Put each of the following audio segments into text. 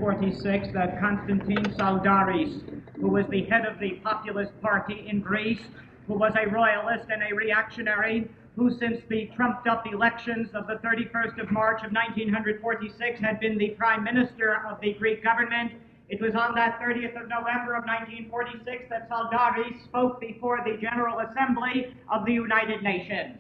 1946 that Constantine Saldaris, who was the head of the Populist Party in Greece, who was a royalist and a reactionary, who since the trumped-up elections of the 31st of March of 1946 had been the prime minister of the Greek government. It was on that 30th of November of 1946 that Saldaris spoke before the General Assembly of the United Nations.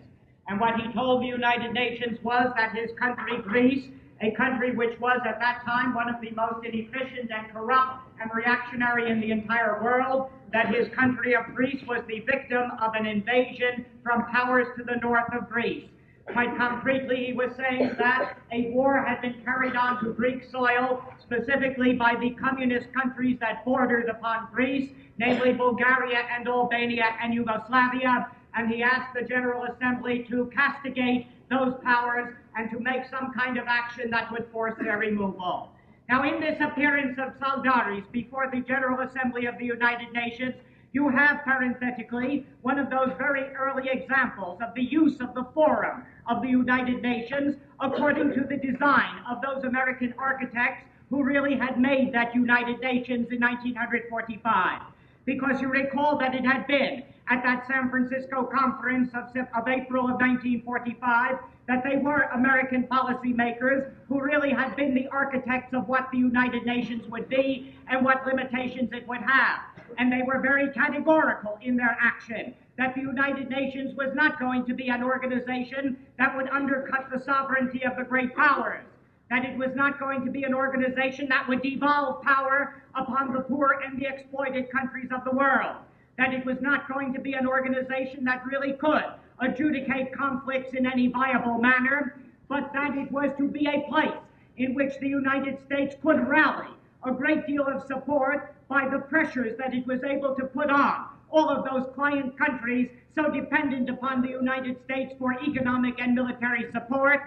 And what he told the United Nations was that his country, Greece, a country which was at that time one of the most inefficient and corrupt and reactionary in the entire world, that his country of Greece was the victim of an invasion from powers to the north of Greece. Quite concretely, he was saying that a war had been carried on to Greek soil, specifically by the communist countries that bordered upon Greece, namely Bulgaria and Albania and Yugoslavia, and he asked the General Assembly to castigate those powers and to make some kind of action that would force their removal. Now, in this appearance of Saldaris before the General Assembly of the United Nations, you have, parenthetically, one of those very early examples of the use of the Forum of the United Nations according to the design of those American architects who really had made that United Nations in 1945. Because you recall that it had been at that San Francisco conference of April of 1945 that they were American policymakers who really had been the architects of what the United Nations would be and what limitations it would have. And they were very categorical in their action, that the United Nations was not going to be an organization that would undercut the sovereignty of the great powers, that it was not going to be an organization that would devolve power upon the poor and the exploited countries of the world, that it was not going to be an organization that really could adjudicate conflicts in any viable manner, but that it was to be a place in which the United States could rally a great deal of support by the pressures that it was able to put on all of those client countries so dependent upon the United States for economic and military support.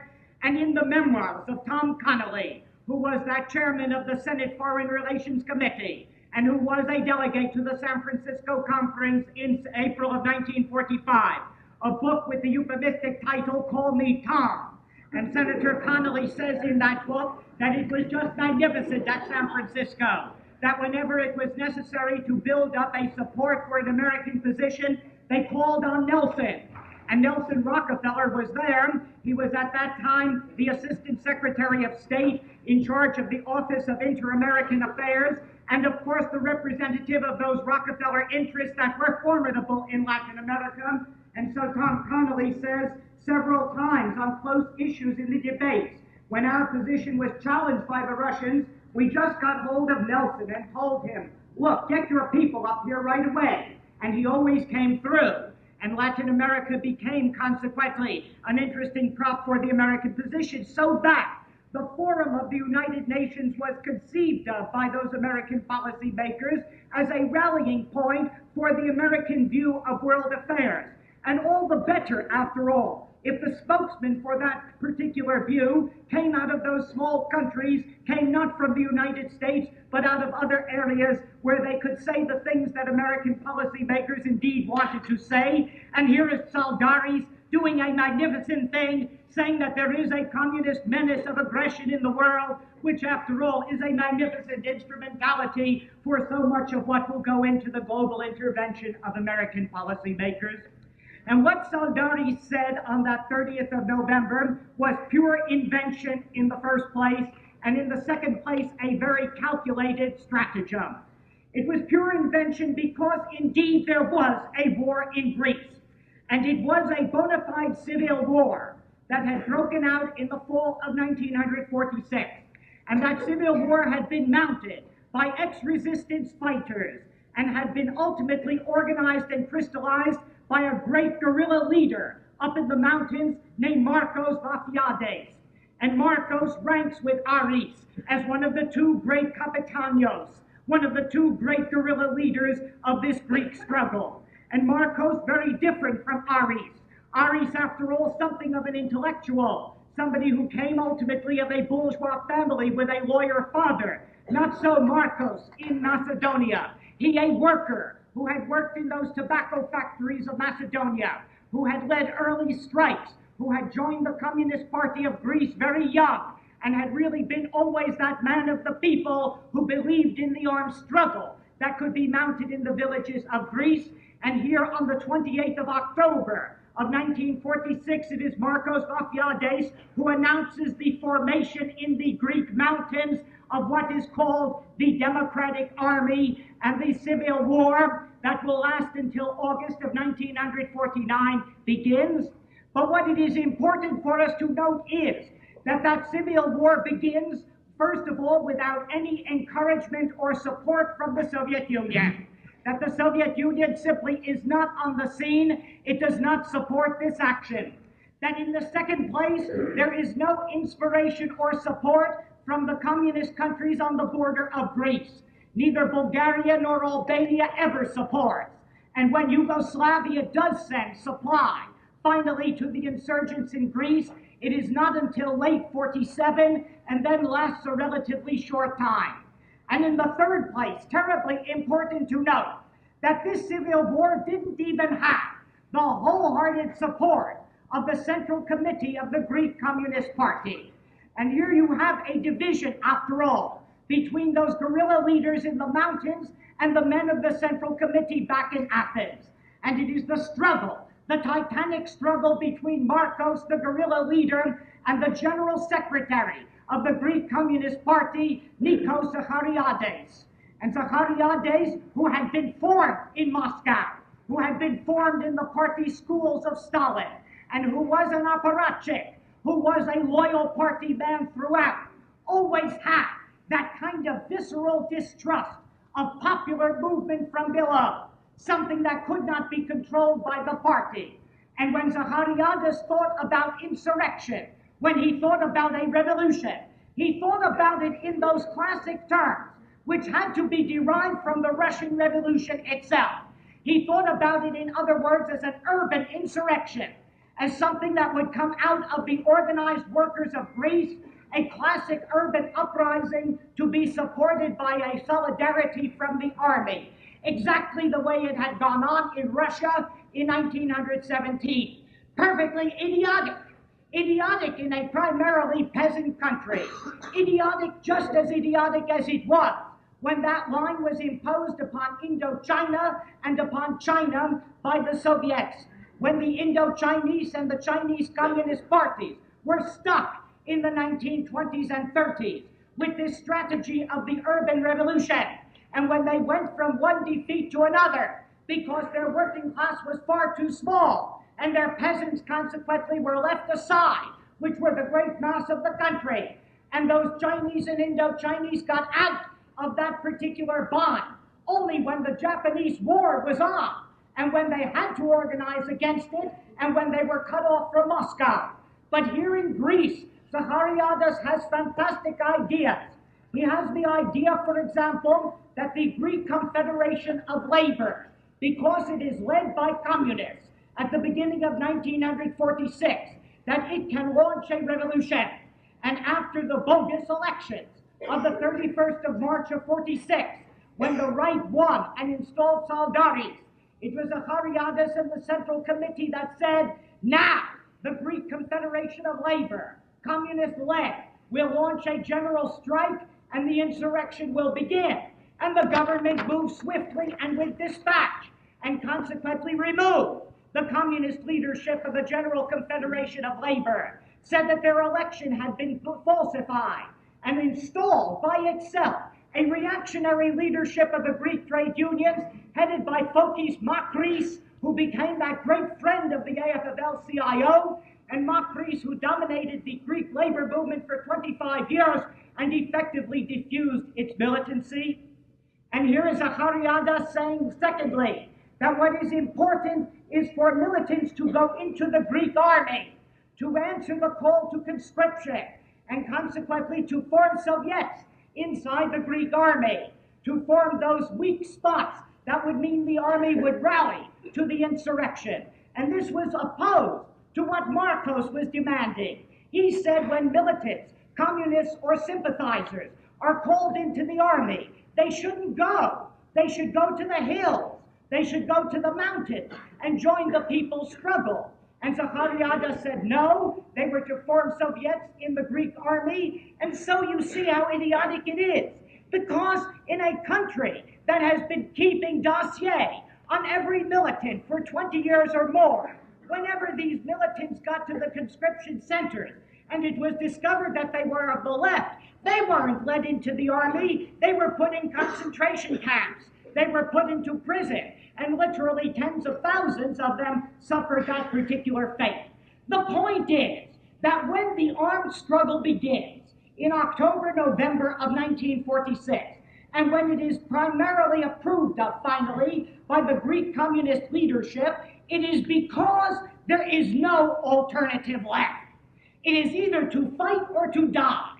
And in the memoirs of Tom Connolly, who was that chairman of the Senate Foreign Relations Committee, and who was a delegate to the San Francisco Conference in April of 1945, a book with the euphemistic title, Call Me Tom. And Senator Connolly says in that book that it was just magnificent at San Francisco, that whenever it was necessary to build up a support for an American position, they called on Nelson. And Nelson Rockefeller was there. He was at that time the Assistant Secretary of State in charge of the Office of Inter-American Affairs, and of course the representative of those Rockefeller interests that were formidable in Latin America. And so Tom Connolly says several times on close issues in the debates, when our position was challenged by the Russians, we just got hold of Nelson and told him, look, get your people up here right away. And he always came through. And Latin America became, consequently, an interesting prop for the American position, so that the Forum of the United Nations was conceived of by those American policymakers as a rallying point for the American view of world affairs. And all the better, after all, if the spokesman for that particular view came out of those small countries, came not from the United States, but out of other areas where they could say the things that American policymakers indeed wanted to say. And here is Saldaris doing a magnificent thing, saying that there is a communist menace of aggression in the world, which after all is a magnificent instrumentality for so much of what will go into the global intervention of American policymakers. And what Saldaris said on that 30th of November was pure invention in the first place, and in the second place, a very calculated stratagem. It was pure invention because indeed there was a war in Greece, and it was a bona fide civil war that had broken out in the fall of 1946. And that civil war had been mounted by ex-resistance fighters and had been ultimately organized and crystallized by a great guerrilla leader up in the mountains named Marcos Vafiades. And Marcos ranks with Aris as one of the two great capitanos, one of the two great guerrilla leaders of this Greek struggle. And Marcos very different from Aris. Aris, after all, something of an intellectual, somebody who came ultimately of a bourgeois family with a lawyer father. Not so Marcos in Macedonia. He a worker who had worked in those tobacco factories of Macedonia, who had led early strikes, who had joined the Communist Party of Greece very young, and had really been always that man of the people who believed in the armed struggle that could be mounted in the villages of Greece. And here on the 28th of October of 1946, it is Marcos Vafiades who announces the formation in the Greek mountains of what is called the Democratic Army, and the civil war that will last until August of 1949 begins. But what it is important for us to note is that that civil war begins, first of all, without any encouragement or support from the Soviet Union. That the Soviet Union simply is not on the scene. It does not support this action. That in the second place, there is no inspiration or support from the communist countries on the border of Greece. Neither Bulgaria nor Albania ever supports. And when Yugoslavia does send supply, finally, to the insurgents in Greece, it is not until late 47 and then lasts a relatively short time. And in the third place, terribly important to note, that this civil war didn't even have the wholehearted support of the Central Committee of the Greek Communist Party. And here you have a division, after all, between those guerrilla leaders in the mountains and the men of the Central Committee back in Athens. And it is the struggle, the titanic struggle between Marcos, the guerrilla leader, and the General Secretary of the Greek Communist Party, Nikos Zachariades. And Zachariades, who had been formed in Moscow, who had been formed in the party schools of Stalin, and who was an apparatchik, who was a loyal party man throughout, always had that kind of visceral distrust of popular movement from below, something that could not be controlled by the party. And when Zachariades thought about insurrection, when he thought about a revolution, he thought about it in those classic terms, which had to be derived from the Russian Revolution itself. He thought about it, in other words, as an urban insurrection, as something that would come out of the organized workers of Greece, a classic urban uprising to be supported by a solidarity from the army, exactly the way it had gone on in Russia in 1917. Perfectly idiotic. Idiotic in a primarily peasant country. Idiotic, just as idiotic as it was when that line was imposed upon Indochina and upon China by the Soviets, when the Indo-Chinese and the Chinese Communist parties were stuck in the 1920s and 30s with this strategy of the urban revolution, and when they went from one defeat to another because their working class was far too small and their peasants consequently were left aside, which were the great mass of the country, and those Chinese and Indo-Chinese got out of that particular bond only when the Japanese war was on, and when they had to organize against it, and when they were cut off from Moscow. But here in Greece, Zachariades has fantastic ideas. He has the idea, for example, that the Greek Confederation of Labor, because it is led by communists at the beginning of 1946, that it can launch a revolution. And after the bogus elections of the 31st of March of 46, when the right won and installed Saldaris, it was Zachariades and the Central Committee that said, now the Greek Confederation of Labor, communist-led, will launch a general strike and the insurrection will begin. And the government moved swiftly and with dispatch, and consequently removed the communist leadership of the General Confederation of Labor, said that their election had been falsified, and installed by itself a reactionary leadership of the Greek trade unions, headed by Fotis Makris, who became that great friend of the AFL-CIO, and Makris, who dominated the Greek labor movement for 25 years and effectively diffused its militancy. And here is Zachariades saying, secondly, that what is important is for militants to go into the Greek army, to answer the call to conscription, and consequently to form Soviets inside the Greek army, to form those weak spots that would mean the army would rally to the insurrection. And this was opposed to what Marcos was demanding. He said when militants, communists, or sympathizers are called into the army, they shouldn't go. They should go to the hills. They should go to the mountains and join the people's struggle. And Zachariada said no, they were to form Soviets in the Greek army. And so you see how idiotic it is. Because in a country that has been keeping dossier on every militant for 20 years or more, whenever these militants got to the conscription centers and it was discovered that they were of the left, they weren't led into the army, they were put in concentration camps, they were put into prison, and literally tens of thousands of them suffered that particular fate. The point is that when the armed struggle begins in October, November of 1946, and when it is primarily approved of finally by the Greek communist leadership, it is because there is no alternative left. It is either to fight or to die.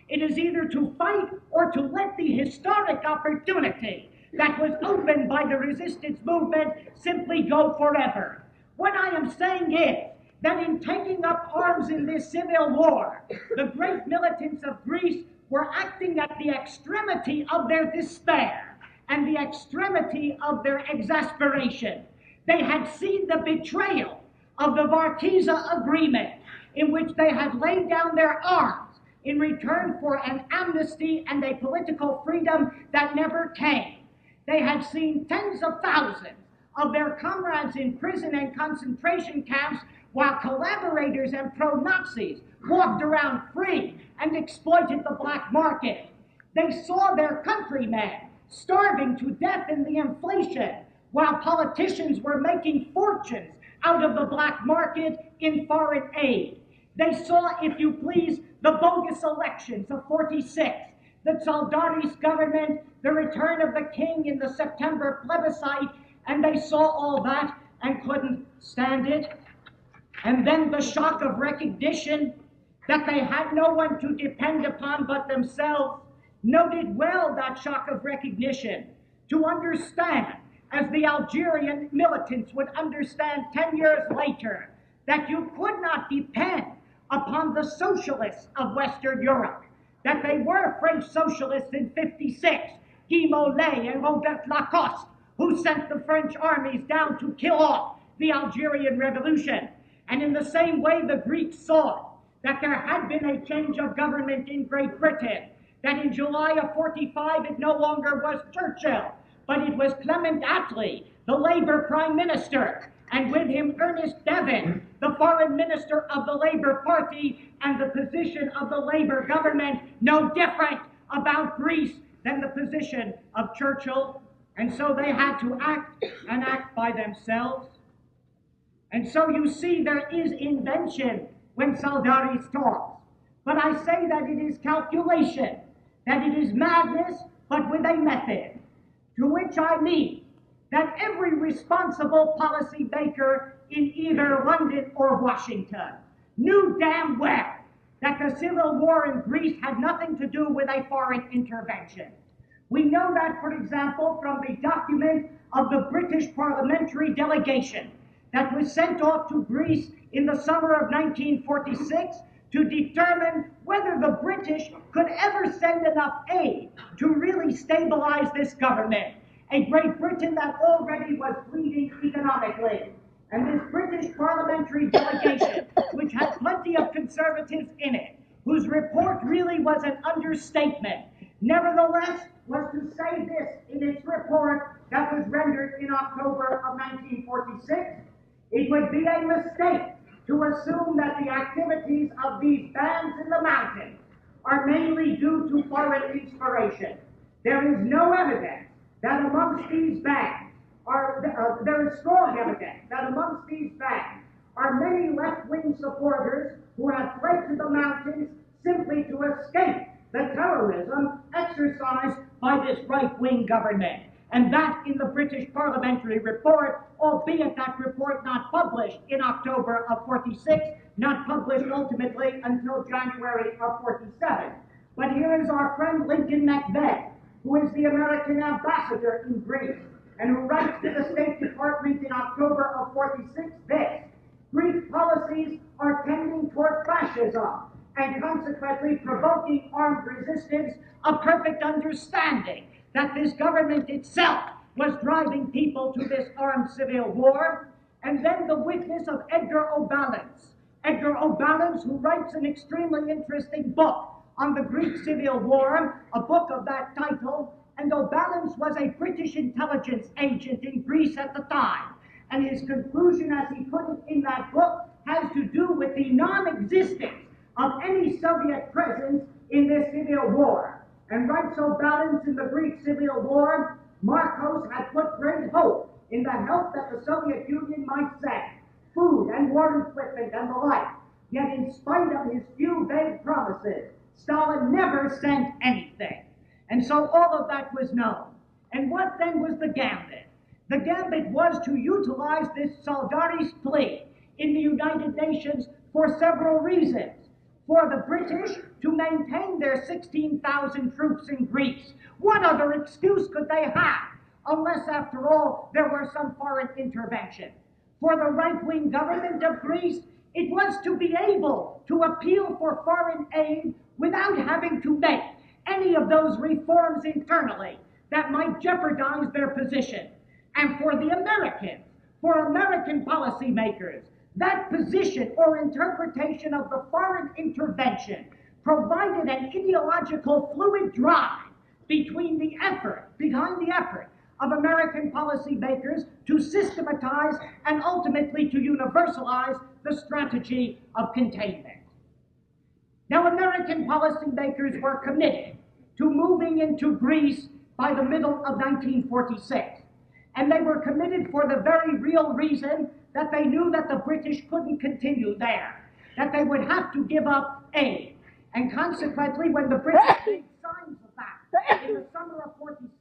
It is either to fight or to let the historic opportunity that was opened by the resistance movement simply go forever. What I am saying is that in taking up arms in this civil war, the great militants of Greece were acting at the extremity of their despair and the extremity of their exasperation. They had seen the betrayal of the Varkiza Agreement, in which they had laid down their arms in return for an amnesty and a political freedom that never came. They had seen tens of thousands of their comrades in prison and concentration camps, while collaborators and pro-Nazis walked around free and exploited the black market. They saw their countrymen starving to death in the inflation, while politicians were making fortunes out of the black market in foreign aid. They saw, if you please, the bogus elections of '46, the Tsaldaris government, the return of the king in the September plebiscite, and they saw all that and couldn't stand it. And then the shock of recognition that they had no one to depend upon but themselves, noted well that shock of recognition, to understand, as the Algerian militants would understand 10 years later, that you could not depend upon the socialists of Western Europe, that they were French socialists in '56, Guy Mollet and Robert Lacoste, who sent the French armies down to kill off the Algerian Revolution. And in the same way, the Greeks saw that there had been a change of government in Great Britain, that in July of '45 it no longer was Churchill, but it was Clement Attlee, the Labour Prime Minister, and with him Ernest Bevin, the Foreign Minister of the Labour Party, and the position of the Labour government no different about Greece than the position of Churchill. And so they had to act, and act by themselves. And so you see there is invention when Tsaldaris talks. But I say that it is calculation, that it is madness, but with a method. To which I mean that every responsible policy maker in either London or Washington knew damn well that the civil war in Greece had nothing to do with a foreign intervention. We know that, for example, from the document of the British parliamentary delegation that was sent off to Greece in the summer of 1946 to determine whether the British could ever send enough aid to really stabilize this government, a Great Britain that already was bleeding economically. And this British parliamentary delegation, which had plenty of conservatives in it, whose report really was an understatement, nevertheless was to say this in its report that was rendered in October of 1946. It would be a mistake to assume that the activities of these bands in the mountains are mainly due to foreign inspiration. There is no evidence that amongst these bands there is strong evidence that amongst these bands are many left-wing supporters who have fled to the mountains simply to escape the terrorism exercised by this right-wing government. And that in the British parliamentary report, albeit that report not published in October of '46, not published ultimately until January of '47. But here is our friend Lincoln McVeigh, who is the American ambassador in Greece, and who writes to the State Department in October of '46 this: Greek policies are tending toward fascism, and consequently provoking armed resistance, a perfect understanding that this government itself was driving people to this armed civil war. and then the witness of Edgar O'Ballance. Edgar O'Ballance, who writes an extremely interesting book on the Greek Civil War, a book of that title, and O'Ballance was a British intelligence agent in Greece at the time. And his conclusion, as he put it in that book, has to do with the non-existence of any Soviet presence in this civil war. And writes O'Ballance in the Greek Civil War, Marcos had put great hope in the help that the Soviet Union might send, food and war equipment and the like. Yet in spite of his few vague promises, Stalin never sent anything. And so all of that was known. And what then was the gambit? The gambit was to utilize this Saldaris plea in the United Nations for several reasons. For the British to maintain their 16,000 troops in Greece. What other excuse could they have, unless, after all, there were some foreign intervention? For the right-wing government of Greece, it was to be able to appeal for foreign aid without having to make any of those reforms internally that might jeopardize their position. And for the Americans, for American policymakers, that position or interpretation of the foreign intervention provided an ideological fluid drive behind the effort of American policymakers to systematize and ultimately to universalize the strategy of containment. Now, American policymakers were committed to moving into Greece by the middle of 1946. And they were committed for the very real reason that they knew that the British couldn't continue there, that they would have to give up aid. And consequently, when the British made signs of that in the summer of 46,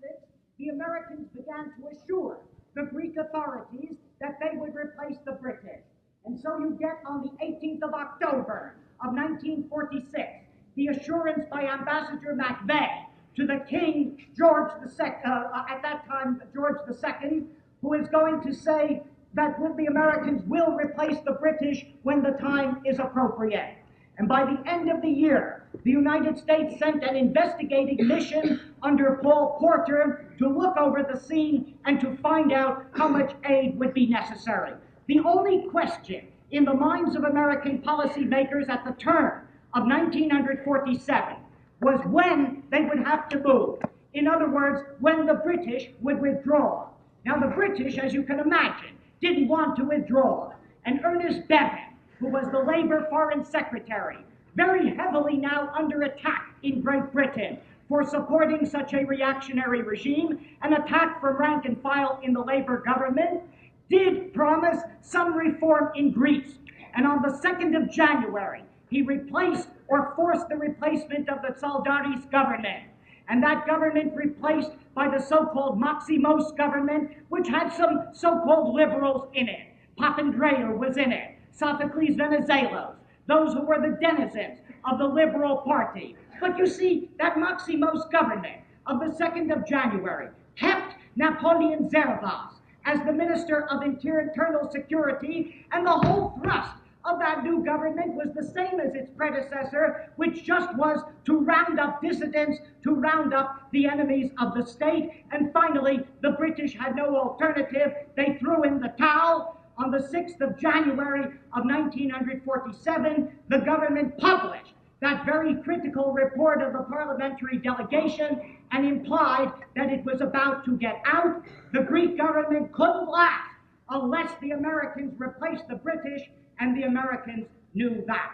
the Americans began to assure the Greek authorities that they would replace the British. And so you get on the 18th of October of 1946, the assurance by Ambassador MacVeigh to the King George II, at that time George II, who is going to say that the Americans will replace the British when the time is appropriate. And by the end of the year, the United States sent an investigating mission under Paul Porter to look over the scene and to find out how much aid would be necessary. The only question in the minds of American policymakers at the turn of 1947 was when they would have to move. In other words, when the British would withdraw. Now, the British, as you can imagine, didn't want to withdraw. And Ernest Bevin, who was the Labour Foreign Secretary, very heavily now under attack in Great Britain for supporting such a reactionary regime, an attack from rank and file in the Labour government, did promise some reform in Greece. And on the 2nd of January, he replaced or forced the replacement of the Saldaris government. And that government replaced by the so-called Maximos government, which had some so-called liberals in it. Papandreou was in it. Sophocles Venizelos, those who were the denizens of the Liberal Party. But you see, that Maximos government of the 2nd of January kept Napoleon Zervas as the Minister of Internal Security, and the whole thrust of that new government was the same as its predecessor, which just was to round up dissidents, to round up the enemies of the state. And finally, the British had no alternative. They threw in the towel. On the 6th of January of 1947, the government published that very critical report of the parliamentary delegation and implied that it was about to get out. The Greek government couldn't last unless the Americans replaced the British, and the Americans knew that.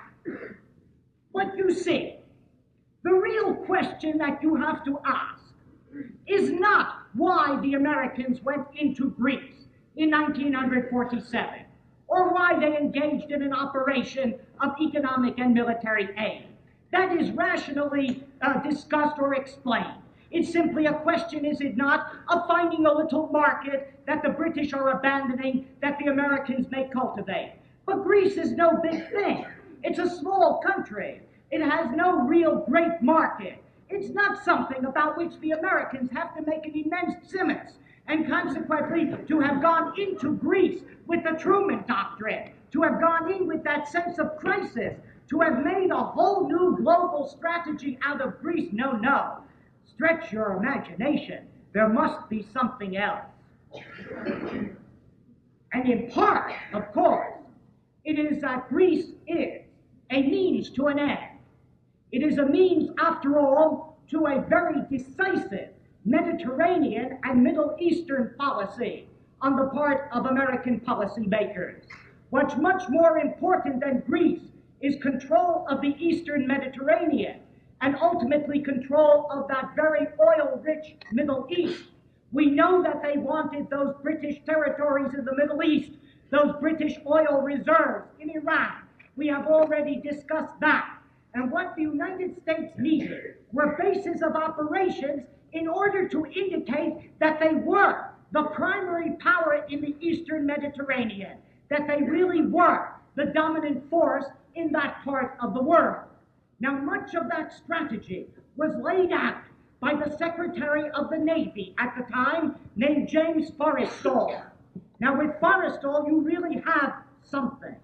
But you see, the real question that you have to ask is not why the Americans went into Greece in 1947, or why they engaged in an operation of economic and military aid. That is rationally discussed or explained. It's simply a question, is it not, of finding a little market that the British are abandoning, that the Americans may cultivate. But Greece is no big thing. It's a small country. It has no real great market. It's not something about which the Americans have to make an immense simmons. And consequently, to have gone into Greece with the Truman Doctrine, to have gone in with that sense of crisis, to have made a whole new global strategy out of Greece, no. Stretch your imagination. There must be something else. And in part, of course, it is that Greece is a means to an end. It is a means, after all, to a very decisive Mediterranean and Middle Eastern policy on the part of American policymakers. What's much more important than Greece is control of the Eastern Mediterranean and ultimately control of that very oil-rich Middle East. We know that they wanted those British territories in the Middle East, those British oil reserves in Iran. We have already discussed that. And what the United States needed were bases of operations in order to indicate that they were the primary power in the Eastern Mediterranean, that they really were the dominant force in that part of the world. Now, much of that strategy was laid out by the Secretary of the Navy at the time, named James Forrestal. Now, with Forrestal, you really have something.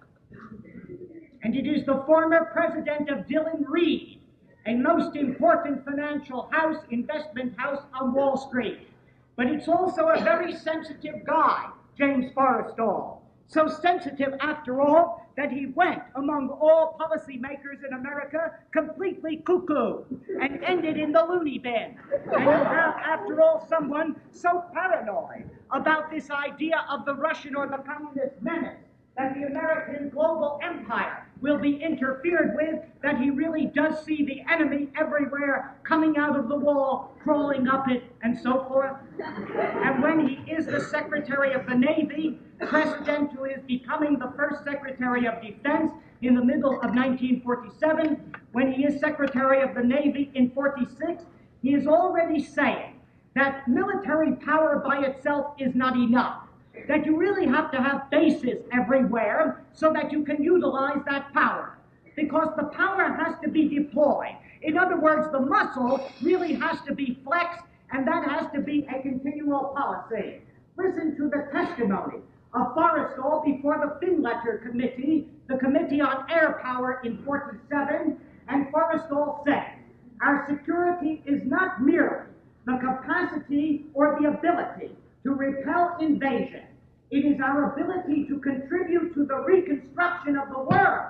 And it is the former president of Dillon Reed, a most important financial house, investment house on Wall Street. But it's also a very sensitive guy, James Forrestal. So sensitive, after all, that he went among all policymakers in America completely cuckoo and ended in the loony bin. And you have, after all, someone so paranoid about this idea of the Russian or the communist menace that the American global empire will be interfered with, that he really does see the enemy everywhere, coming out of the wall, crawling up it, and so forth. And when he is the Secretary of the Navy, President who is becoming the first Secretary of Defense in the middle of 1947, when he is Secretary of the Navy in 46, he is already saying that military power by itself is not enough, that you really have to have bases everywhere so that you can utilize that power, because the power has to be deployed. In other words, the muscle really has to be flexed, and that has to be a continual policy. Listen to the testimony of Forrestal before the Finletter Committee, the Committee on Air Power in 47, and Forrestal said, "Our security is not merely the capacity or the ability to repel invasion. It is our ability to contribute to the reconstruction of the world.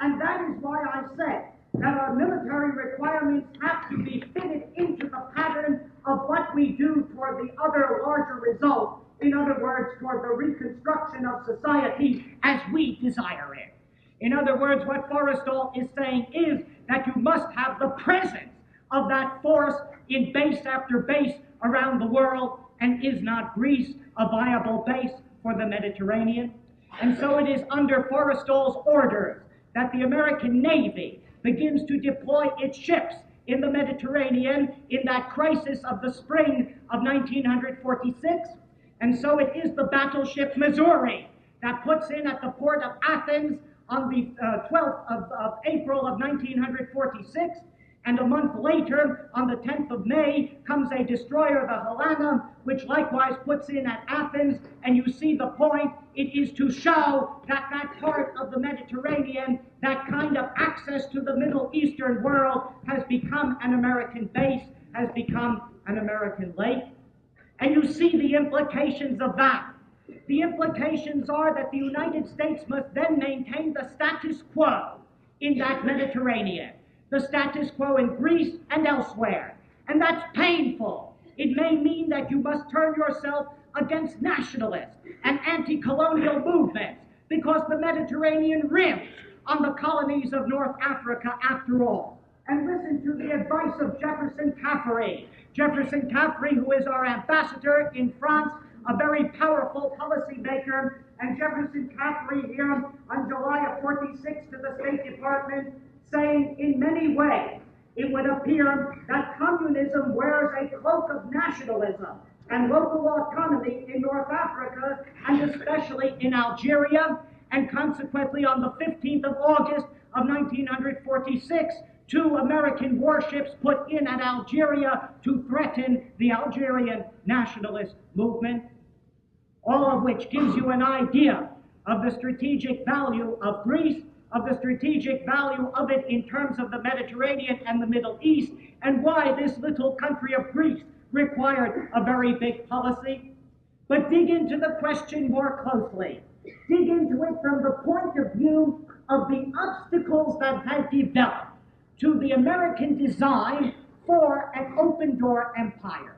And that is why I say that our military requirements have to be fitted into the pattern of what we do toward the other larger result. In other words, toward the reconstruction of society as we desire it." In other words, what Forrestal is saying is that you must have the presence of that force in base after base around the world. And is not Greece a viable base for the Mediterranean? And so it is under Forrestal's orders that the American Navy begins to deploy its ships in the Mediterranean in that crisis of the spring of 1946. And so it is the battleship Missouri that puts in at the port of Athens on the 12th of April of 1946. And a month later, on the 10th of May, comes a destroyer, the Helena, which likewise puts in at Athens. And you see the point. It is to show that that part of the Mediterranean, that kind of access to the Middle Eastern world, has become an American base, has become an American lake. And you see the implications of that. The implications are that the United States must then maintain the status quo in that Mediterranean, the status quo in Greece and elsewhere. And that's painful. It may mean that you must turn yourself against nationalist and anti-colonial movements, because the Mediterranean rims on the colonies of North Africa after all. And listen to the advice of Jefferson Caffrey. Jefferson Caffrey, who is our ambassador in France, a very powerful policymaker. And Jefferson Caffrey here on July of 46 to the State Department, saying, in many ways, it would appear that communism wears a cloak of nationalism and local autonomy in North Africa, and especially in Algeria. And consequently, on the 15th of August of 1946, 2 American warships put in at Algeria to threaten the Algerian nationalist movement. All of which gives you an idea of the strategic value of Greece, of the strategic value of it in terms of the Mediterranean and the Middle East, and why this little country of Greece required a very big policy. But dig into the question more closely. Dig into it from the point of view of the obstacles that had developed to the American design for an open-door empire.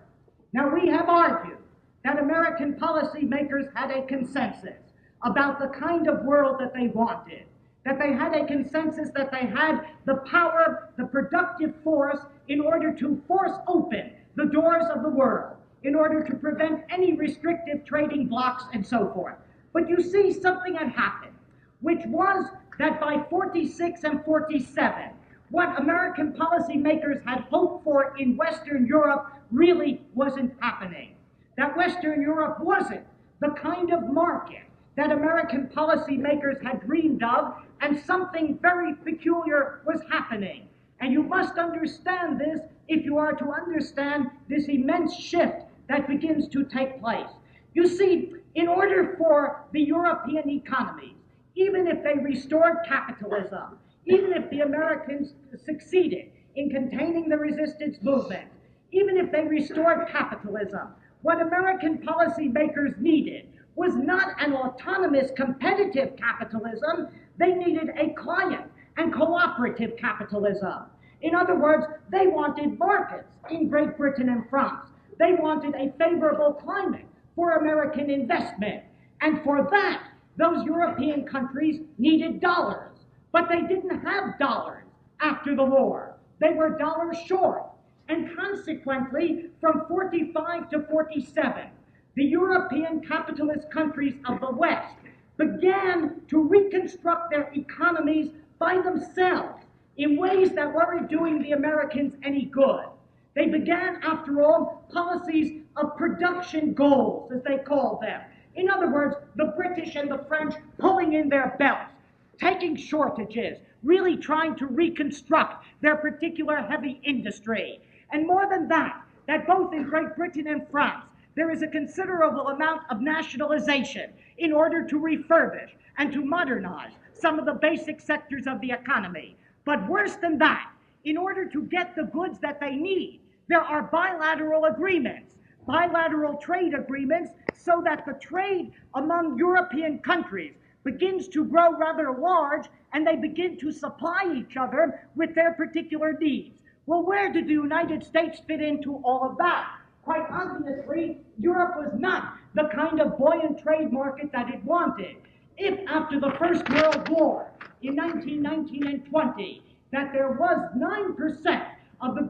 Now, we have argued that American policymakers had a consensus about the kind of world that they wanted, that they had a consensus that they had the power, the productive force, in order to force open the doors of the world, in order to prevent any restrictive trading blocks and so forth. But you see, something had happened, which was that by 46 and 47, what American policymakers had hoped for in Western Europe really wasn't happening. That Western Europe wasn't the kind of market that American policymakers had dreamed of, and something very peculiar was happening. And you must understand this if you are to understand this immense shift that begins to take place. You see, in order for the European economies, even if they restored capitalism, even if the Americans succeeded in containing the resistance movement, even if they restored capitalism, what American policymakers needed was not an autonomous competitive capitalism, they needed a client and cooperative capitalism. In other words, they wanted markets in Great Britain and France. They wanted a favorable climate for American investment. And for that, those European countries needed dollars. But they didn't have dollars after the war. They were dollars short. And consequently, from 45 to 47, the European capitalist countries of the West began to reconstruct their economies by themselves in ways that weren't doing the Americans any good. They began, after all, policies of production goals, as they called them. In other words, the British and the French pulling in their belts, taking shortages, really trying to reconstruct their particular heavy industry. And more than that, that both in Great Britain and France, there is a considerable amount of nationalization in order to refurbish and to modernize some of the basic sectors of the economy. But worse than that, in order to get the goods that they need, there are bilateral agreements, bilateral trade agreements, so that the trade among European countries begins to grow rather large, and they begin to supply each other with their particular needs. Well, where did the United States fit into all of that? Quite obviously, Europe was not the kind of buoyant trade market that it wanted. If after the First World War, in 1919 and 20, that there was 9% of the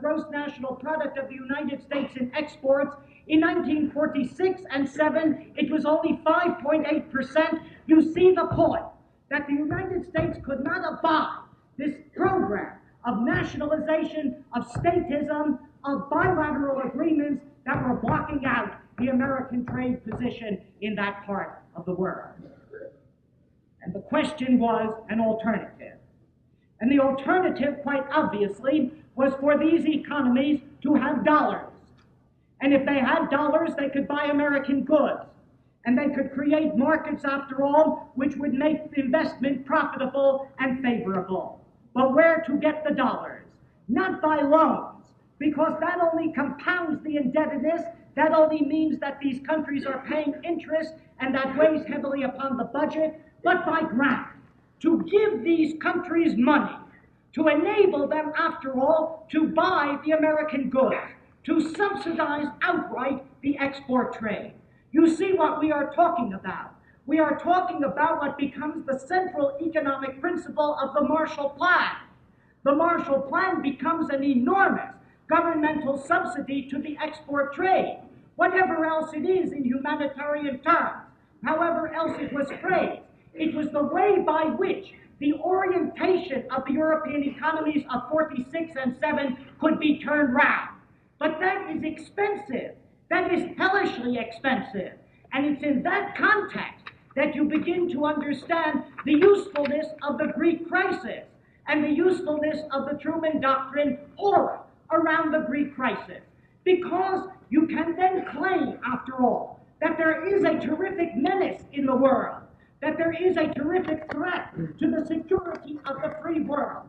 gross national product of the United States in exports, in 1946 and 7, it was only 5.8%. You see the point that the United States could not abide this program of nationalization, of statism, of bilateral agreements that were blocking out the American trade position in that part of the world. And the question was an alternative. And the alternative, quite obviously, was for these economies to have dollars. And if they had dollars, they could buy American goods. And they could create markets, after all, which would make investment profitable and favorable. But where to get the dollars? Not by loans, because that only compounds the indebtedness. That only means that these countries are paying interest, and that weighs heavily upon the budget, but by grant. To give these countries money, to enable them, after all, to buy the American goods, to subsidize outright the export trade. You see what we are talking about. We are talking about what becomes the central economic principle of the Marshall Plan. The Marshall Plan becomes an enormous governmental subsidy to the export trade. Whatever else it is in humanitarian terms, however else it was phrased, it was the way by which the orientation of the European economies of 46 and 7 could be turned round. But that is expensive. That is hellishly expensive. And it's in that context that you begin to understand the usefulness of the Greek crisis and the usefulness of the Truman Doctrine aura around the Greek crisis. Because you can then claim, after all, that there is a terrific menace in the world, that there is a terrific threat to the security of the free world.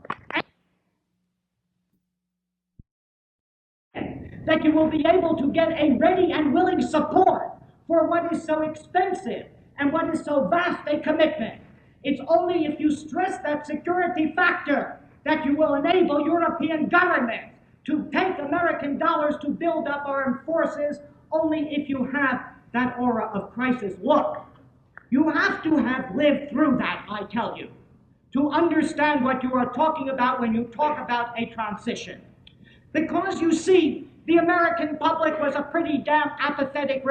that you will be able to get a ready and willing support for what is so expensive and what is so vast a commitment. It's only if you stress that security factor that you will enable European governments to take American dollars to build up armed forces, only if you have that aura of crisis. Look, you have to have lived through that, I tell you, to understand what you are talking about when you talk about a transition. Because you see, the American public was a pretty damn apathetic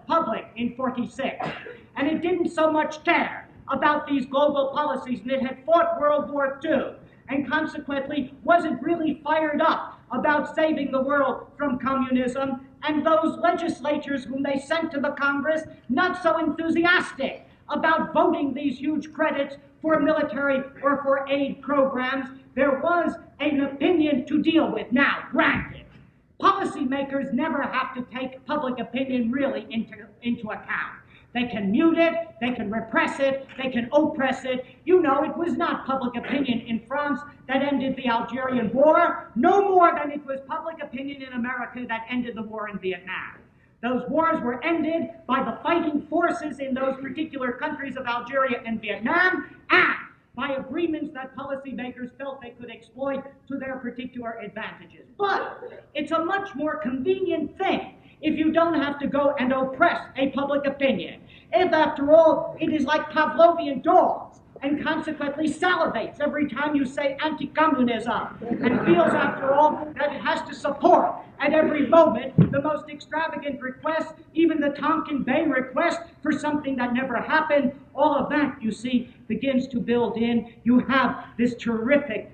public in '46, and it didn't so much care about these global policies, and it had fought World War II, and consequently wasn't really fired up about saving the world from communism, and those legislatures whom they sent to the Congress not so enthusiastic about voting these huge credits for military or for aid programs. There was an opinion to deal with. Now, granted, policymakers never have to take public opinion really into account. They can mute it, they can repress it, they can oppress it. You know, it was not public opinion in France that ended the Algerian War, no more than it was public opinion in America that ended the war in Vietnam. Those wars were ended by the fighting forces in those particular countries of Algeria and Vietnam, and by agreements that policymakers felt they could exploit to their particular advantages. But it's a much more convenient thing if you don't have to go and oppress a public opinion. If, after all, it is like Pavlovian dogs, and consequently salivates every time you say anti-communism, and feels, after all, that it has to support at every moment the most extravagant request, even the Tonkin Bay request for something that never happened. All of that, you see, begins to build in. You have this terrific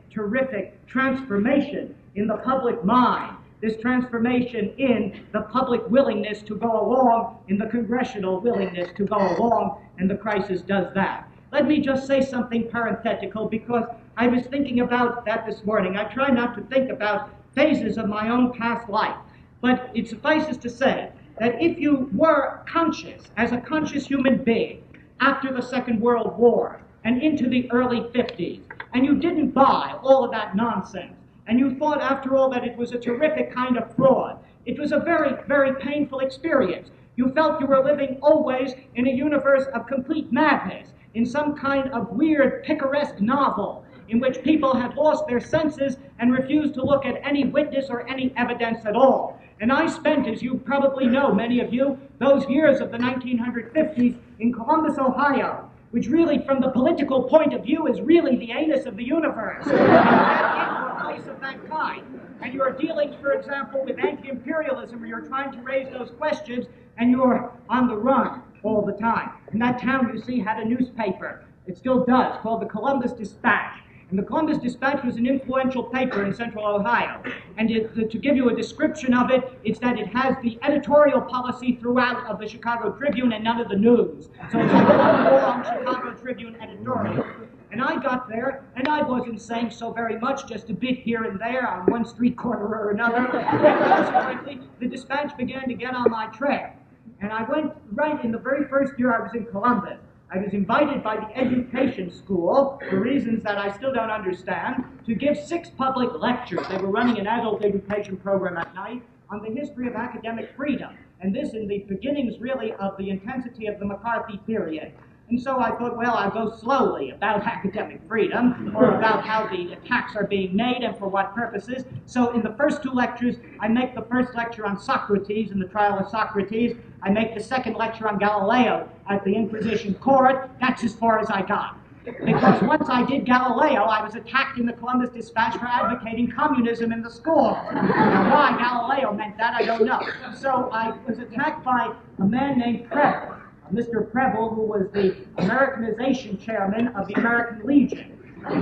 transformation in the public mind, this transformation in the public willingness to go along, in the congressional willingness to go along, and the crisis does that. Let me just say something parenthetical, because I was thinking about that this morning. I try not to think about phases of my own past life, but it suffices to say that if you were conscious, as a conscious human being, after the Second World War and into the early 50s, and you didn't buy all of that nonsense, and you thought, after all, that it was a terrific kind of fraud, it was a very, very painful experience. You felt you were living always in a universe of complete madness, in some kind of weird picaresque novel in which people had lost their senses and refused to look at any witness or any evidence at all. And I spent, as you probably know, many of you, those years of the 1950s in Columbus, Ohio, which really, from the political point of view, is really the anus of the universe. And you get into a place of that kind, and you are dealing, for example, with anti-imperialism, or you're trying to raise those questions, and you're on the run all the time. And that town, you see, had a newspaper. It still does, called the Columbus Dispatch. And the Columbus Dispatch was an influential paper in central Ohio. And to give you a description of it, it's that it has the editorial policy throughout of the Chicago Tribune and none of the news. So it's a long Chicago Tribune editorial. And I got there, and I wasn't saying so very much, just a bit here and there on one street corner or another. And consequently, the Dispatch began to get on my trail. And I went right in the very first year I was in Columbus. I was invited by the education school, for reasons that I still don't understand, to give 6 public lectures. They were running an adult education program at night on the history of academic freedom. And this in the beginnings, really, of the intensity of the McCarthy period. And so I thought, well, I'll go slowly about academic freedom, or about how the attacks are being made and for what purposes. So in the first 2 lectures, I make the first lecture on Socrates and the trial of Socrates. I make the second lecture on Galileo at the Inquisition court. That's as far as I got. Because once I did Galileo, I was attacked in the Columbus Dispatch for advocating communism in the school. Now, why Galileo meant that, I don't know. So I was attacked by a man named Preble. Mr. Preble, who was the Americanization chairman of the American Legion. He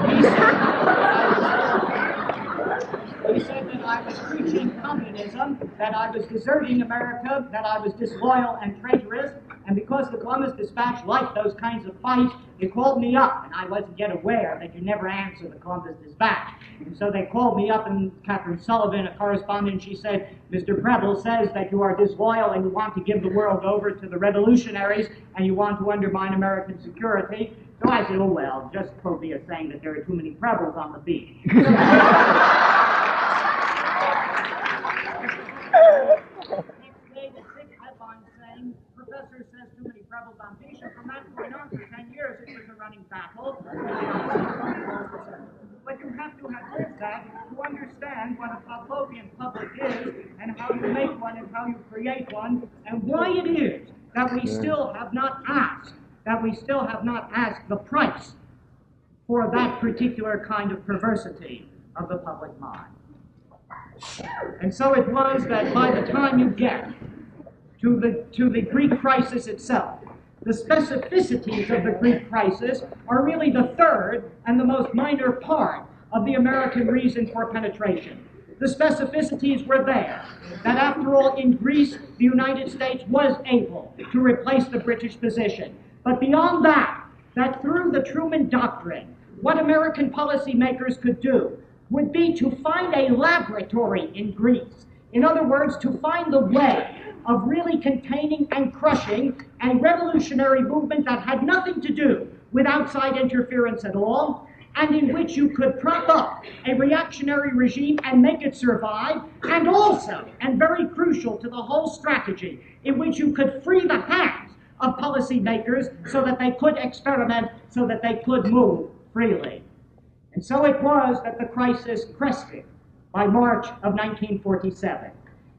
said that I was preaching communism, that I was deserting America, that I was disloyal and traitorous, and because the Columbus Dispatch liked those kinds of fights, they called me up, and I wasn't yet aware that you never answer the Columbus Dispatch. And so they called me up, and Catherine Sullivan, a correspondent, she said, Mr. Preble says that you are disloyal and you want to give the world over to the revolutionaries, and you want to undermine American security. So I said, oh well, just Provia saying that there are too many Prebles on the beach. you have to have lived that to understand what a Pavlovian public is, and how you make one, and how you create one, and why it is that we still have not asked the price for that particular kind of perversity of the public mind. And so it was that by the time you get to the Greek crisis itself, the specificities of the Greek crisis are really the third and the most minor part of the American reason for penetration. The specificities were there, that after all, in Greece, the United States was able to replace the British position. But beyond that, that through the Truman Doctrine, what American policymakers could do would be to find a laboratory in Greece. In other words, to find the way of really containing and crushing a revolutionary movement that had nothing to do with outside interference at all, and in which you could prop up a reactionary regime and make it survive, and also, and very crucial to the whole strategy, in which you could free the hands of policymakers so that they could experiment, so that they could move freely. And so it was that the crisis crested by March of 1947.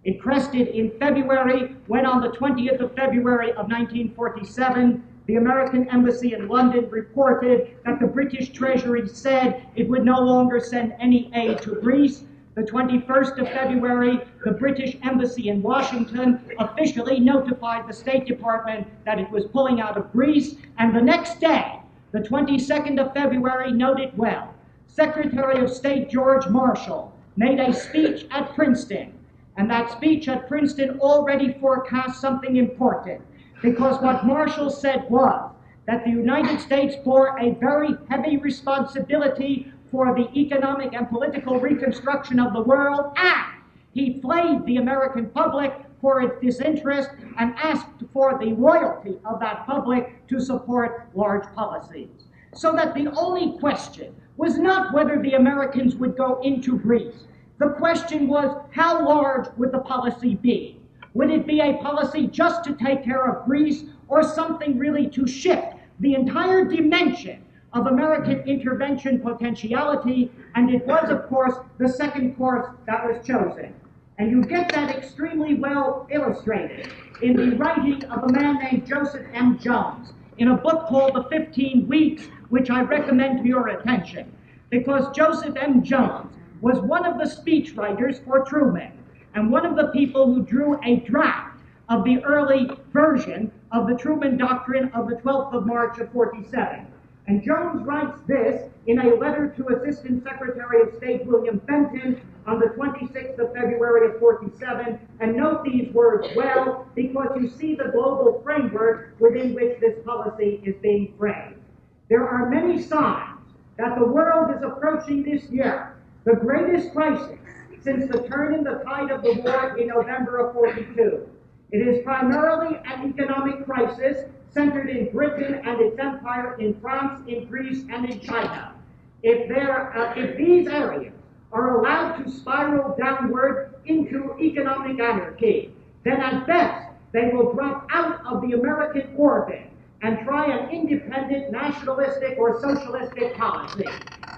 It crested in February, when on the 20th of February of 1947, the American embassy in London reported that the British Treasury said it would no longer send any aid to Greece. The 21st of February, the British embassy in Washington officially notified the State Department that it was pulling out of Greece, and the next day, the 22nd of February, note it well, Secretary of State George Marshall made a speech at Princeton, and that speech at Princeton already forecast something important, because what Marshall said was that the United States bore a very heavy responsibility for the economic and political reconstruction of the world, and he flayed the American public for its disinterest and asked for the loyalty of that public to support large policies. So that the only question was not whether the Americans would go into Greece. The question was, how large would the policy be? Would it be a policy just to take care of Greece, or something really to shift the entire dimension of American intervention potentiality? And it was, of course, the second course that was chosen. And you get that extremely well illustrated in the writing of a man named Joseph M. Jones, in a book called The 15 Weeks, which I recommend to your attention, because Joseph M. Jones was one of the speechwriters for Truman, and one of the people who drew a draft of the early version of the Truman Doctrine of the 12th of March of 47. And Jones writes this in a letter to Assistant Secretary of State William Fenton on the 26th of February of 47, and note these words well, because you see the global framework within which this policy is being framed. There are many signs that the world is approaching this year the greatest crisis since the turn in the tide of the war in November of 42. It is primarily an economic crisis centered in Britain and its empire, in France, in Greece, and in China. If these areas are allowed to spiral downward into economic anarchy, then at best they will drop out of the American orbit and try an independent, nationalistic, or socialistic policy.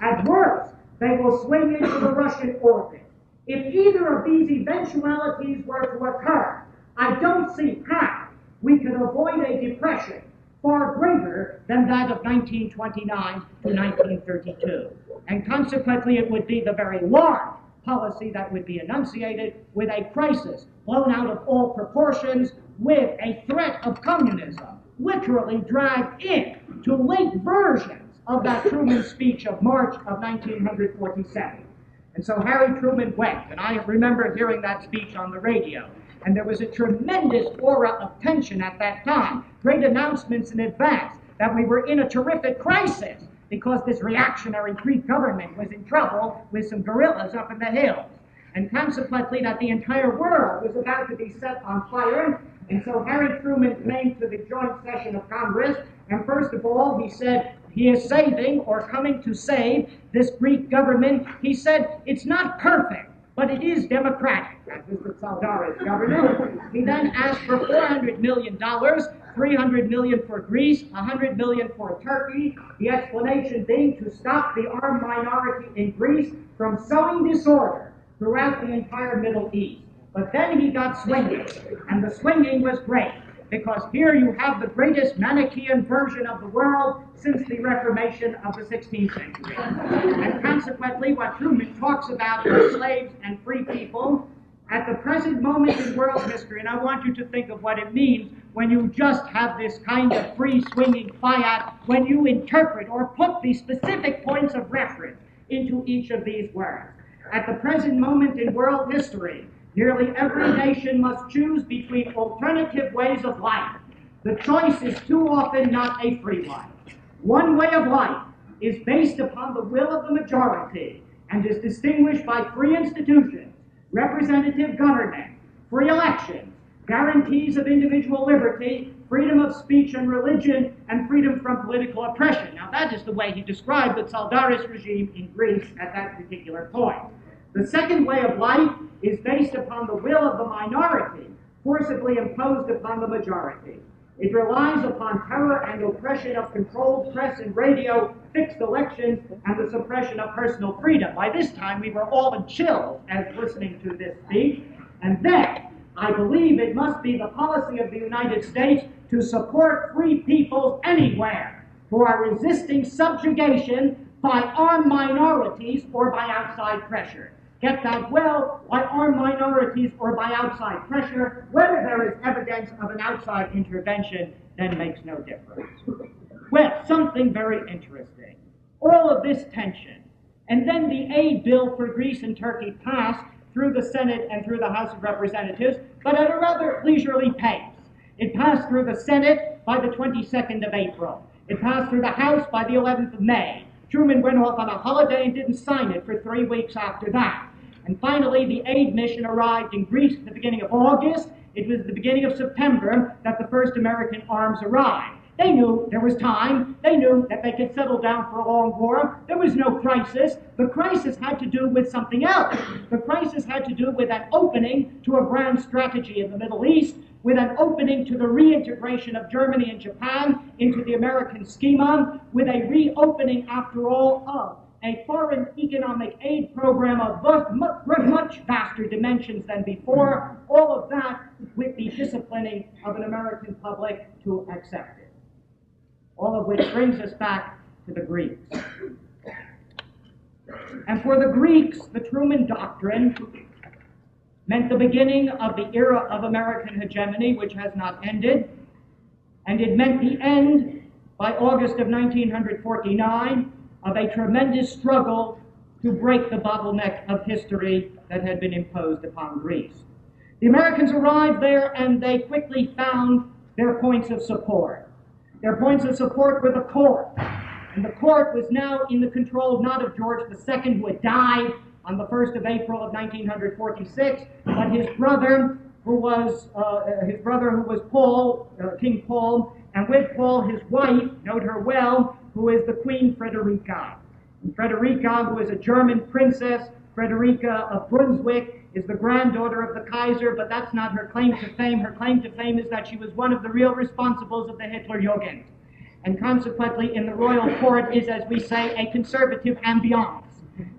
At worst, they will swing into the Russian orbit. If either of these eventualities were to occur, I don't see how we can avoid a depression far greater than that of 1929 to 1932. And consequently, it would be the very large policy that would be enunciated, with a crisis blown out of all proportions, with a threat of communism literally dragged in to late versions of that Truman speech of March of 1947. And so Harry Truman went, and I remember hearing that speech on the radio. And there was a tremendous aura of tension at that time. Great announcements in advance that we were in a terrific crisis because this reactionary Greek government was in trouble with some guerrillas up in the hills. And consequently, that the entire world was about to be set on fire. And so Harry Truman came to the joint session of Congress, and first of all, he said, he is saving, or coming to save, this Greek government. He said, it's not perfect, but it is democratic. That was the Tsaldaris government. He then asked for $400 million, $300 million for Greece, $100 million for Turkey, the explanation being to stop the armed minority in Greece from sowing disorder throughout the entire Middle East. But then he got swinging, and the swinging was great, because here you have the greatest Manichaean version of the world since the Reformation of the 16th century. And consequently, what Truman talks about are slaves and free people. At the present moment in world history, and I want you to think of what it means when you just have this kind of free-swinging fiat, when you interpret or put the specific points of reference into each of these words. At the present moment in world history, nearly every nation must choose between alternative ways of life. The choice is too often not a free one. One way of life is based upon the will of the majority and is distinguished by free institutions, representative government, free elections, guarantees of individual liberty, freedom of speech and religion, and freedom from political oppression. Now that is the way he described the Tsaldaris regime in Greece at that particular point. The second way of life is based upon the will of the minority, forcibly imposed upon the majority. It relies upon terror and oppression of controlled press and radio, fixed elections, and the suppression of personal freedom. By this time, we were all in chills as listening to this speech. And then, I believe it must be the policy of the United States to support free peoples anywhere who are resisting subjugation by armed minorities or by outside pressure. Get that well, by armed minorities or by outside pressure. Whether there is evidence of an outside intervention then makes no difference. Well, something very interesting. All of this tension, and then the aid bill for Greece and Turkey passed through the Senate and through the House of Representatives, but at a rather leisurely pace. It passed through the Senate by the 22nd of April. It passed through the House by the 11th of May. Truman went off on a holiday and didn't sign it for 3 weeks after that. And finally, the aid mission arrived in Greece at the beginning of August. It was the beginning of September that the first American arms arrived. They knew there was time. They knew that they could settle down for a long war. There was no crisis. The crisis had to do with something else. The crisis had to do with an opening to a grand strategy in the Middle East, with an opening to the reintegration of Germany and Japan into the American schema, with a reopening, after all, of a foreign economic aid program of much vaster dimensions than before, all of that with the disciplining of an American public to accept it. All of which brings us back to the Greeks. And for the Greeks, the Truman Doctrine meant the beginning of the era of American hegemony, which has not ended, and it meant the end, by August of 1949, of a tremendous struggle to break the bottleneck of history that had been imposed upon Greece. The Americans arrived there and they quickly found their points of support. Their points of support were the court. And the court was now in the control not of George II, who had died on the 1st of April of 1946, but his brother, who was Paul, King Paul, and with Paul his wife, note her well, who is the Queen Frederica. And Frederica, who is a German princess, Frederica of Brunswick, is the granddaughter of the Kaiser, but that's not her claim to fame. Her claim to fame is that she was one of the real responsibles of the Hitlerjugend. And consequently, in the royal court is, as we say, a conservative ambiance.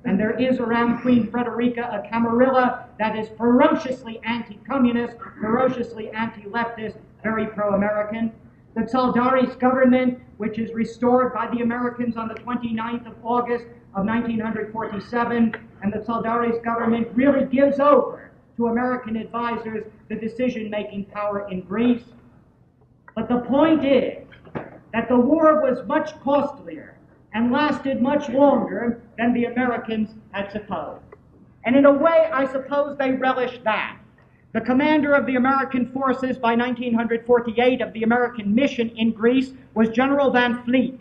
And there is around Queen Frederica a camarilla that is ferociously anti-communist, ferociously anti-leftist, very pro-American. The Tsaldaris government, which is restored by the Americans on the 29th of August of 1947, and the Tsaldaris government really gives over to American advisors the decision-making power in Greece. But the point is that the war was much costlier and lasted much longer than the Americans had supposed. And in a way, I suppose they relished that. The commander of the American forces by 1948 of the American mission in Greece was General Van Fleet.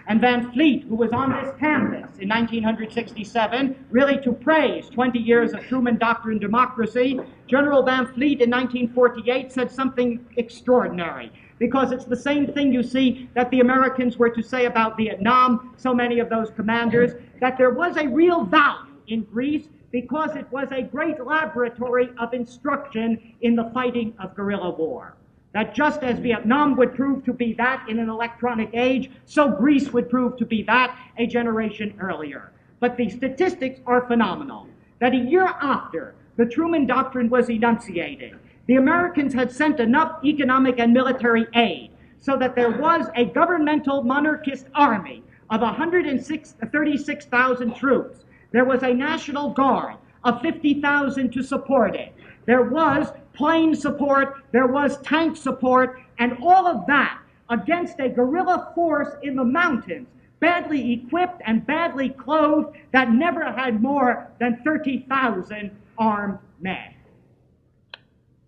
And Van Fleet, who was on this canvas in 1967, really to praise 20 years of Truman Doctrine democracy, General Van Fleet in 1948 said something extraordinary, because it's the same thing you see that the Americans were to say about Vietnam, so many of those commanders, that there was a real value in Greece because it was a great laboratory of instruction in the fighting of guerrilla war. That just as Vietnam would prove to be that in an electronic age, so Greece would prove to be that a generation earlier. But the statistics are phenomenal. That a year after the Truman Doctrine was enunciated, the Americans had sent enough economic and military aid so that there was a governmental monarchist army of 136,000 troops. There was a National Guard of 50,000 to support it. There was plane support, there was tank support, and all of that against a guerrilla force in the mountains, badly equipped and badly clothed, that never had more than 30,000 armed men.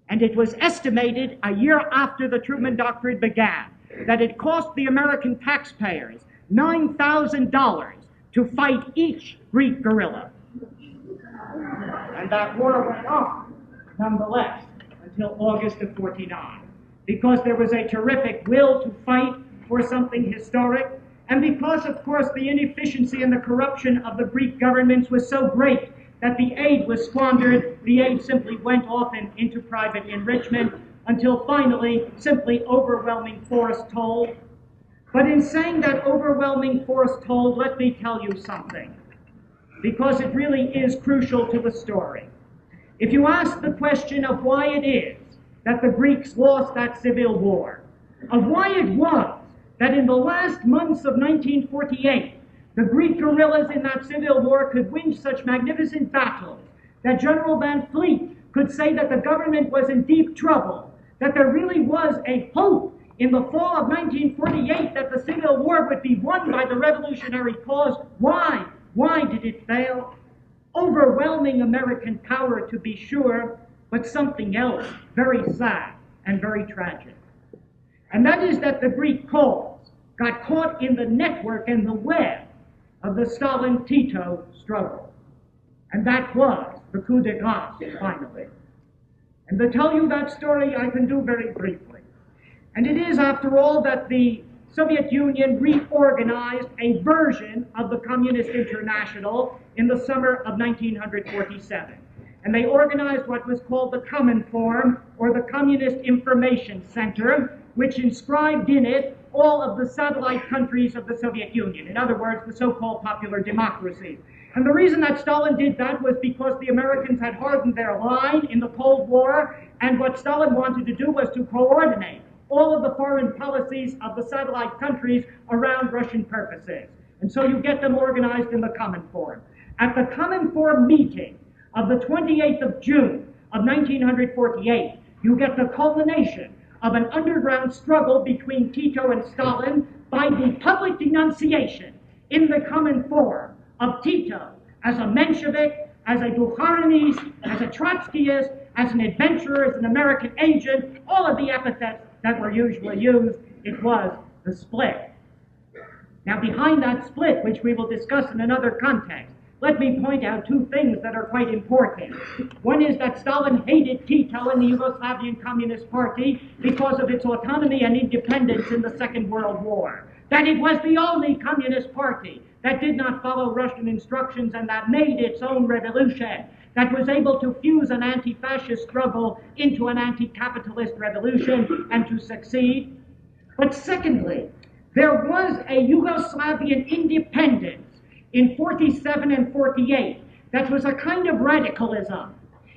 And it was estimated a year after the Truman Doctrine began that it cost the American taxpayers $9,000 to fight each Greek guerrilla. And that war went on, nonetheless, until August of '49, because there was a terrific will to fight for something historic, and because, of course, the inefficiency and the corruption of the Greek governments was so great that the aid was squandered. The aid simply went off into private enrichment until finally simply overwhelming force told. But in saying that overwhelming force told, let me tell you something, because it really is crucial to the story. If you ask the question of why it is that the Greeks lost that civil war, of why it was that in the last months of 1948, the Greek guerrillas in that civil war could win such magnificent battles, that General Van Fleet could say that the government was in deep trouble, that there really was a hope in the fall of 1948 that the Civil War would be won by the revolutionary cause. Why? Why did it fail? Overwhelming American power, to be sure, but something else very sad and very tragic. And that is that the Greek cause got caught in the network and the web of the Stalin-Tito struggle. And that was the coup de grace, finally. And to tell you that story, I can do very briefly. And it is, after all, that the Soviet Union reorganized a version of the Communist International in the summer of 1947. And they organized what was called the Cominform, or the Communist Information Center, which inscribed in it all of the satellite countries of the Soviet Union. In other words, the so-called popular democracies. And the reason that Stalin did that was because the Americans had hardened their line in the Cold War, and what Stalin wanted to do was to coordinate all of the foreign policies of the satellite countries around Russian purposes. And so you get them organized in the Cominform. At the Cominform meeting of the 28th of June of 1948, you get the culmination of an underground struggle between Tito and Stalin by the public denunciation in the Cominform of Tito as a Menshevik, as a Bukharinist, as a Trotskyist, as an adventurer, as an American agent, all of the epithets that were usually used. It was the split. Now, behind that split, which we will discuss in another context, let me point out two things that are quite important. One is that Stalin hated Tito and the Yugoslavian Communist Party because of its autonomy and independence in the Second World War. That it was the only communist party that did not follow Russian instructions and that made its own revolution, that was able to fuse an anti-fascist struggle into an anti-capitalist revolution and to succeed. But secondly, there was a Yugoslavian independence in 47 and 48 that was a kind of radicalism.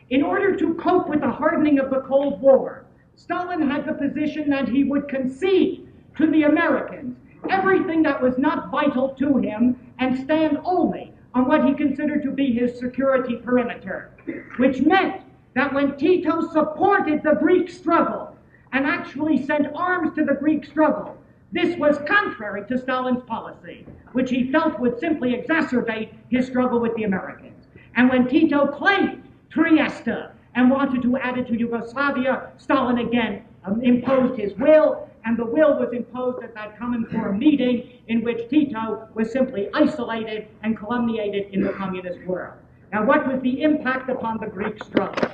In order to cope with the hardening of the Cold War, Stalin had the position that he would concede to the Americans everything that was not vital to him and stand only on what he considered to be his security perimeter, which meant that when Tito supported the Greek struggle and actually sent arms to the Greek struggle, this was contrary to Stalin's policy, which he felt would simply exacerbate his struggle with the Americans. And when Tito claimed Trieste and wanted to add it to Yugoslavia, Stalin again imposed his will, and the will was imposed at that Cominform meeting in which Tito was simply isolated and calumniated in the communist world. Now, what was the impact upon the Greek struggle?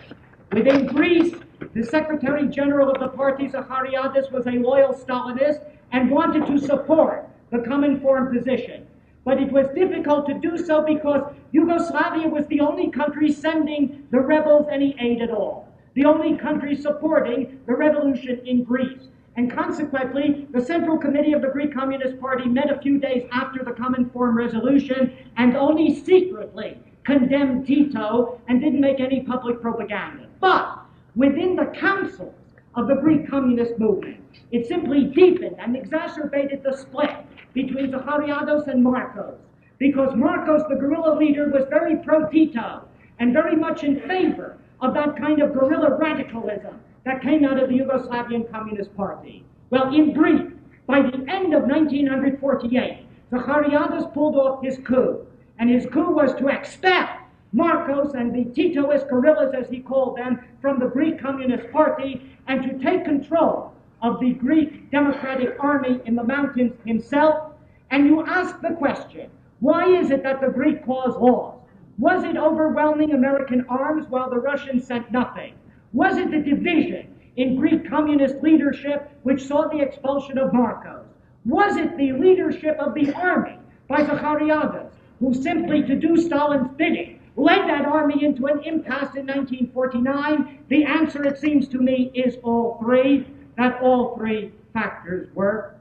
Within Greece, the Secretary General of the party, Zachariadis, was a loyal Stalinist and wanted to support the Cominform position. But it was difficult to do so because Yugoslavia was the only country sending the rebels any aid at all, the only country supporting the revolution in Greece. And consequently, the Central Committee of the Greek Communist Party met a few days after the Common Forum resolution and only secretly condemned Tito and didn't make any public propaganda. But within the councils of the Greek Communist movement, it simply deepened and exacerbated the split between Zachariados and Marcos, because Marcos, the guerrilla leader, was very pro-Tito and very much in favor of that kind of guerrilla radicalism that came out of the Yugoslavian Communist Party. Well, in brief, by the end of 1948, Zachariados pulled off his coup, and his coup was to expel Marcos and the Titoist guerrillas, as he called them, from the Greek Communist Party, and to take control of the Greek Democratic Army in the mountains himself. And you ask the question, why is it that the Greek cause lost? Was it overwhelming American arms while the Russians sent nothing? Was it the division in Greek communist leadership which saw the expulsion of Marcos? Was it the leadership of the army by Zachariados, who simply, to do Stalin's bidding, led that army into an impasse in 1949? The answer, it seems to me, is all three, that all three factors work.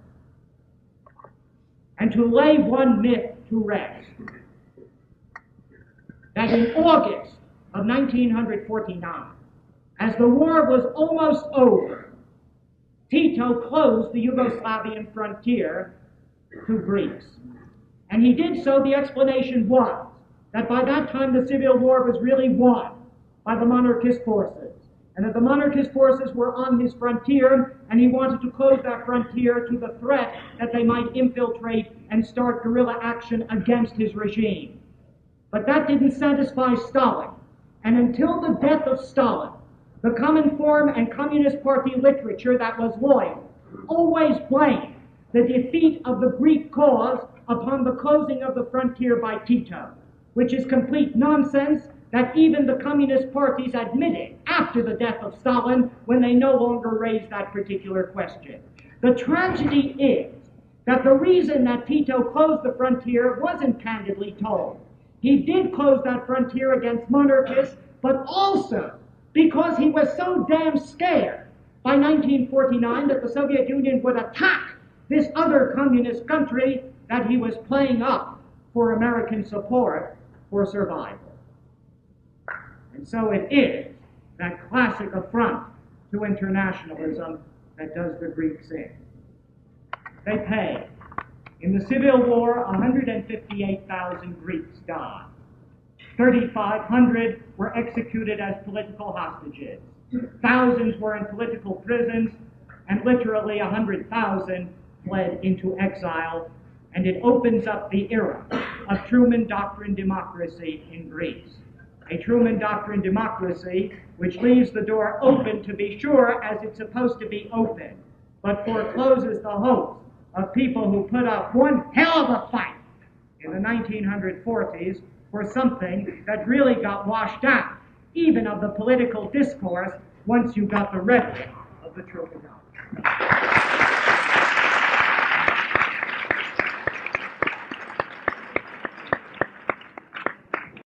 And to lay one myth to rest, that in August of 1949, as the war was almost over, Tito closed the Yugoslavian frontier to Greeks. And he did so, the explanation was that by that time the civil war was really won by the monarchist forces, and that the monarchist forces were on his frontier, and he wanted to close that frontier to the threat that they might infiltrate and start guerrilla action against his regime. But that didn't satisfy Stalin, and until the death of Stalin, the Common Forum and Communist Party literature that was loyal always blamed the defeat of the Greek cause upon the closing of the frontier by Tito, which is complete nonsense that even the communist parties admitted after the death of Stalin when they no longer raised that particular question. The tragedy is that the reason that Tito closed the frontier wasn't candidly told. He did close that frontier against monarchists, but also because he was so damn scared by 1949 that the Soviet Union would attack this other communist country that he was playing up for American support for survival. And so it is that classic affront to internationalism that does the Greeks in. They pay. In the Civil War, 158,000 Greeks died. 3,500 were executed as political hostages. Thousands were in political prisons, and literally 100,000 fled into exile. And it opens up the era of Truman Doctrine democracy in Greece. A Truman Doctrine democracy which leaves the door open, to be sure, as it's supposed to be open, but forecloses the hopes of people who put up one hell of a fight in the 1940s for something that really got washed out, even of the political discourse, once you got the rhetoric of the Truman Doctrine.